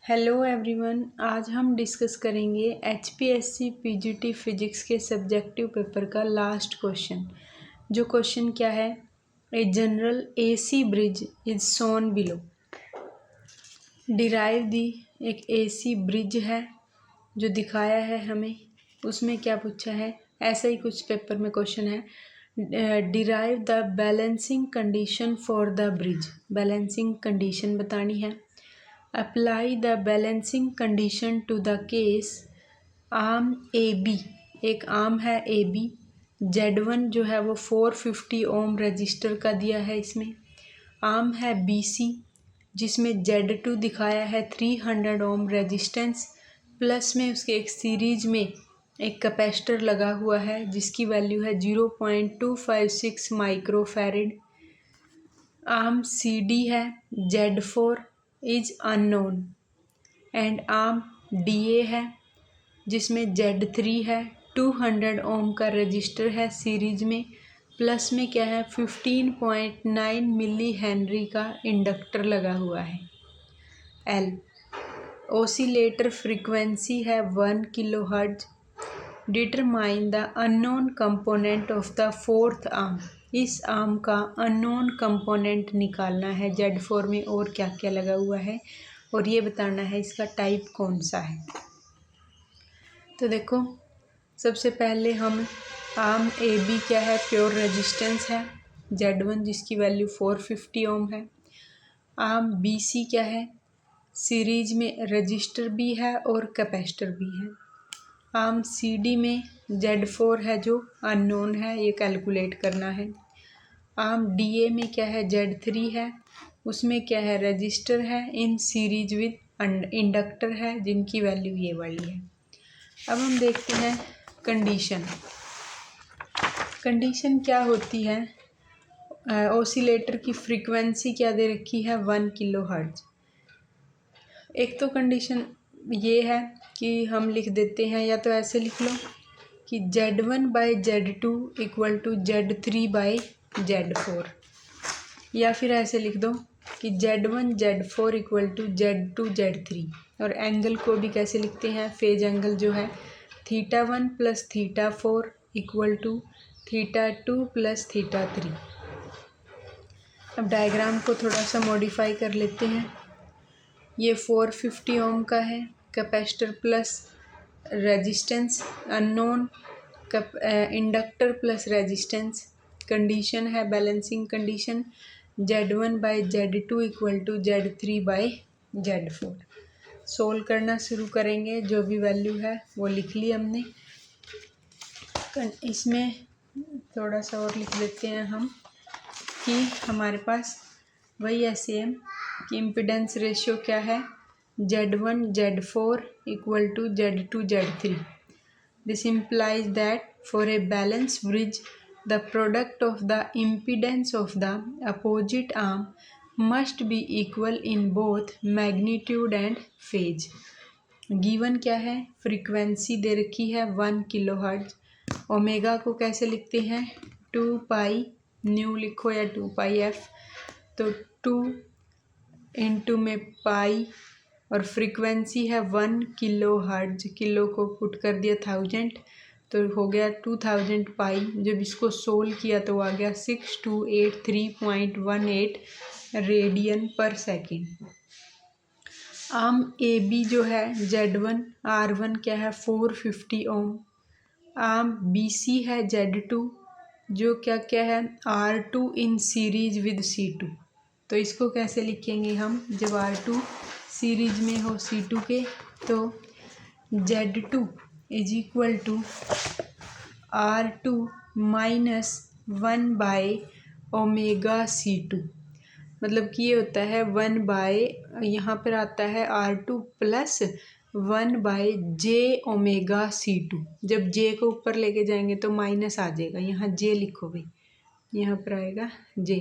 Hello everyone, आज हम discuss करेंगे HPSC PGT फिजिक्स के सब्जेक्टिव पेपर का लास्ट क्वेश्चन। जो क्वेश्चन क्या है, a general AC bridge is shown below. Derive the, एक AC ब्रिज है जो दिखाया है हमें, उसमें क्या पूछा है, ऐसा ही कुछ पेपर में क्वेश्चन है। Derive the balancing condition for the bridge, balancing condition बतानी है। Apply the balancing condition to the case arm AB, एक आर्म है AB, Z1 जो है वो 450 ओम रजिस्टर का दिया है इसमें। आर्म है BC जिसमें Z2 दिखाया है 300 ओम रेजिस्टेंस, प्लस में उसके एक सीरीज में एक कैपेसिटर लगा हुआ है जिसकी वैल्यू है 0.256 माइक्रोफैरड। आर्म CD है Z4 is unknown and arm DA है जिसमें Z3 है 200 ओम का रजिस्टर है सीरीज में, प्लस में क्या है 15.9 मिली हेनरी का इंडक्टर लगा हुआ है। L ओसिलेटर फ्रीक्वेंसी है 1 kilohertz. Determine the unknown component of the fourth arm, इस आर्म का अननोन कंपोनेंट निकालना है Z4 में और क्या क्या लगा हुआ है, और ये बताना है इसका टाइप कौन सा है। तो देखो, सबसे पहले हम आर्म AB क्या है, प्योर रेजिस्टेंस है Z1 जिसकी वैल्यू 450 ओम है। आर्म BC क्या है, सीरीज में रजिस्टर भी है और कैपेसिटर भी है। आर्म CD में Z4 है जो अननोन है, ये कैलकुलेट करना है। आर्म DA में क्या है, Z3 है, उसमें क्या है, रजिस्टर है इन सीरीज विद इंडक्टर है जिनकी वैल्यू ये वाली है। अब हम देखते हैं कंडीशन। कंडीशन क्या होती है, ओसिलेटर की फ्रीक्वेंसी क्या दे रखी है 1 किलोहर्ट्ज। एक तो कंडीशन ये है कि हम लिख देते हैं, या तो ऐसे लिख लो कि Z1 by Z2 equal to Z3 by Z4, या फिर ऐसे लिख दो कि Z1 Z4 equal to Z2 Z3। और एंगल को भी कैसे लिखते हैं, फेज एंगल जो है θ1 प्लस θ4 इक्वल टू θ2 प्लस θ3। अब डायग्राम को थोड़ा सा मॉडिफाई कर लेते हैं। ये 450 ओम का है, capacitor plus resistance unknown, inductor plus resistance. Condition है balancing condition Z1 by Z2 equal to Z3 by Z4। Solve करना शुरू करेंगे, जो भी वैल्यू है वो लिख ली हमने। इसमें थोड़ा सा और लिख देते हैं हम कि हमारे पास वही ऐसे है कि इम्पिडेंस रेशियो क्या है, Z1 Z4 equal to Z2 Z3। This implies that for a balanced bridge the product of the impedance of the opposite arm must be equal in both magnitude and phase। Given क्या है, frequency दे रखी है 1 kilohertz. Omega को कैसे लिखते हैं, 2 pi nu लिखो या 2 पाई एफ, तो 2 इंटू में पाई और फ्रीक्वेंसी है 1 किलोहर्ट्ज, किलो को पुट कर दिया 1000 तो हो गया 2000 पाई। जब इसको सोल्व किया तो आ गया 6283.18 रेडियन पर सेकेंड। आर्म AB जो है Z1, R1 क्या है 450 ओम। आर्म BC है Z2 जो क्या क्या है R2 in series with C2। तो इसको कैसे लिखेंगे हम, जब R2 सीरीज में हो C2 के, तो Z2 is equal to R2 minus 1 by omega C2। मतलब कि ये होता है 1 बाय, यहाँ पर आता है R2 plus 1 bye J omega C2। जब J को ऊपर लेके जाएंगे तो माइनस आ जाएगा, यहाँ J लिखो भाई, यहाँ पर आएगा J,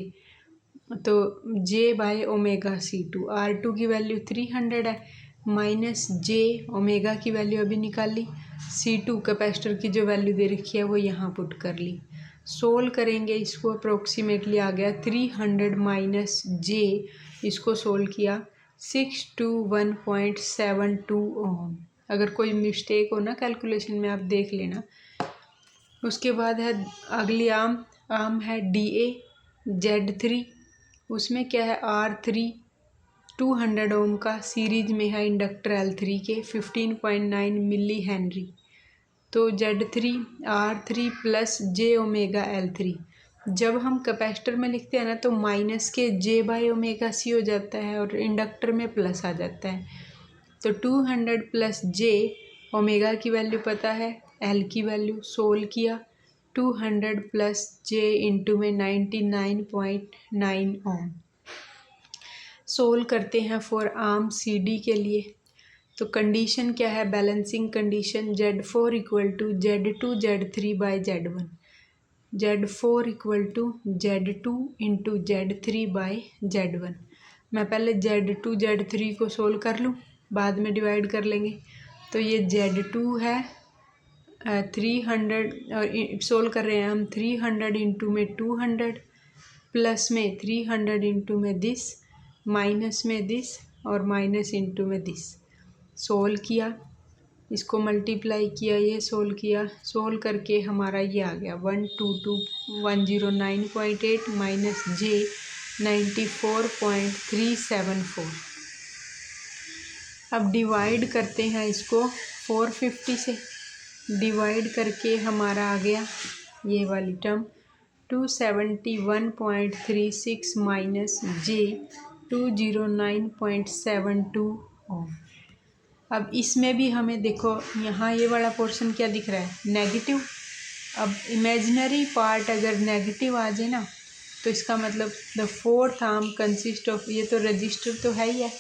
तो J bye omega C2। R2 की वैल्यू 300 है, माइनस J ओमेगा की वैल्यू अभी निकाली, C2 कैपेसिटर की जो वैल्यू दे रखी है वो यहाँ पुट कर ली। सोल्व करेंगे इसको, अप्रोक्सीमेटली आ गया 300 माइनस J, इसको सोल्व किया 621.72 ओम। अगर कोई मिस्टेक हो ना कैलकुलेशन में आप देख लेना। उसके बाद है अगली आर्म है DA Z3, उसमें क्या है R3 200 ओम का सीरीज में है इंडक्टर L3 के 15.9 मिली हेनरी। तो Z3 R3 plus J omega L3, जब हम कैपेसिटर में लिखते हैं ना तो माइनस के J बाई ओमेगा C हो जाता है और इंडक्टर में प्लस आ जाता है। तो 200 प्लस J, ओमेगा की वैल्यू पता है, L की वैल्यू सोल्व किया, 200 प्लस J इंटू में 99.9 ओम। सोल्व करते हैं फॉर आर्म CD के लिए। तो कंडीशन क्या है, balancing condition Z4 equal to Z2 Z3 by Z1, Z4 equal to Z2 into Z3 by Z1। मैं पहले Z2 Z3 को सोल्व कर लूँ, बाद में डिवाइड कर लेंगे। तो ये Z2 है 300, सोल्व कर रहे हैं हम 300 इंटू में 200 प्लस में 300 इंटू में दिस माइनस में दिस और माइनस इंटू में दिस। सोल्व किया, इसको मल्टीप्लाई किया, ये सोल्व किया, सोल्व करके हमारा ये आ गया 109.8 माइनस J 94.374। अब डिवाइड करते हैं इसको 450 से, डिवाइड करके हमारा आ गया ये वाली टर्म 271.36 माइनस J 209.72 ओम। अब इसमें भी हमें देखो यहाँ ये वाला पोर्शन क्या दिख रहा है, नेगेटिव। अब इमेजिनरी पार्ट अगर नेगेटिव आ जाए ना तो इसका मतलब the fourth arm consist of, ये तो रजिस्टर तो है ही है,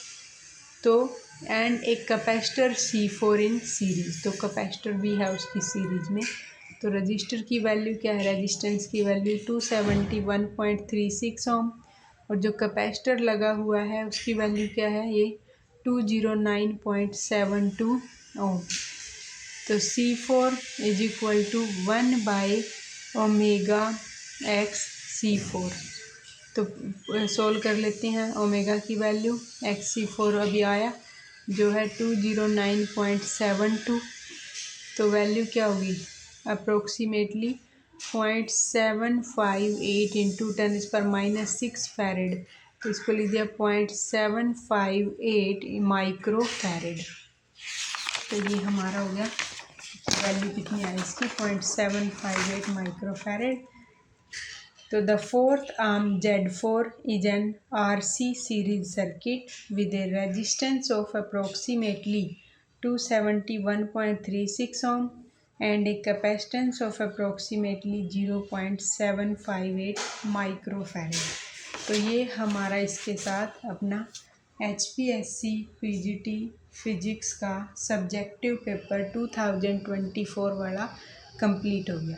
तो एंड एक कैपेसिटर C4 इन सीरीज, तो कैपेसिटर भी है उसकी सीरीज में। तो रजिस्टर की वैल्यू क्या है, रेजिस्टेंस की वैल्यू 271.36 ओम, और जो कैपेसिटर लगा हुआ है उसकी वैल्यू क्या है, ये 209.72 ओम। तो C4 is equal to 1 by omega X C4। तो सोल्व कर लेते हैं, ओमेगा की वैल्यू XC4 अभी आया जो है 209.72। तो वैल्यू क्या होगी, अप्रोक्सीमेटली 0.758 इंटू 10⁻⁻6 फैरेड। तो इसको लीजिए 0.758 माइक्रो फैरेड। तो ये हमारा हो गया, वैल्यू कितनी आई इसकी 0.758 माइक्रो फैरेड। तो the fourth arm Z4 is an RC series circuit with a resistance of approximately 271.36 ohm and a capacitance of approximately 0.758 microfarad। तो ये हमारा इसके साथ अपना HPSC PGT फिजिक्स का सब्जेक्टिव पेपर 2024 वाला कंप्लीट हो गया।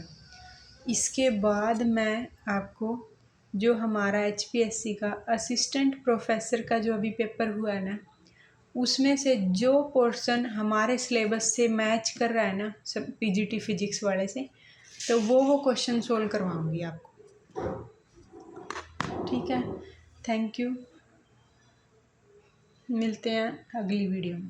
इसके बाद मैं आपको जो हमारा HPSC का असिस्टेंट प्रोफेसर का जो अभी पेपर हुआ है ना, उसमें से जो पोर्शन हमारे सिलेबस से मैच कर रहा है ना, सब PGT फिजिक्स वाले से, तो वो क्वेश्चन सोल्व करवाऊंगी आपको। ठीक है, थैंक यू, मिलते हैं अगली वीडियो में।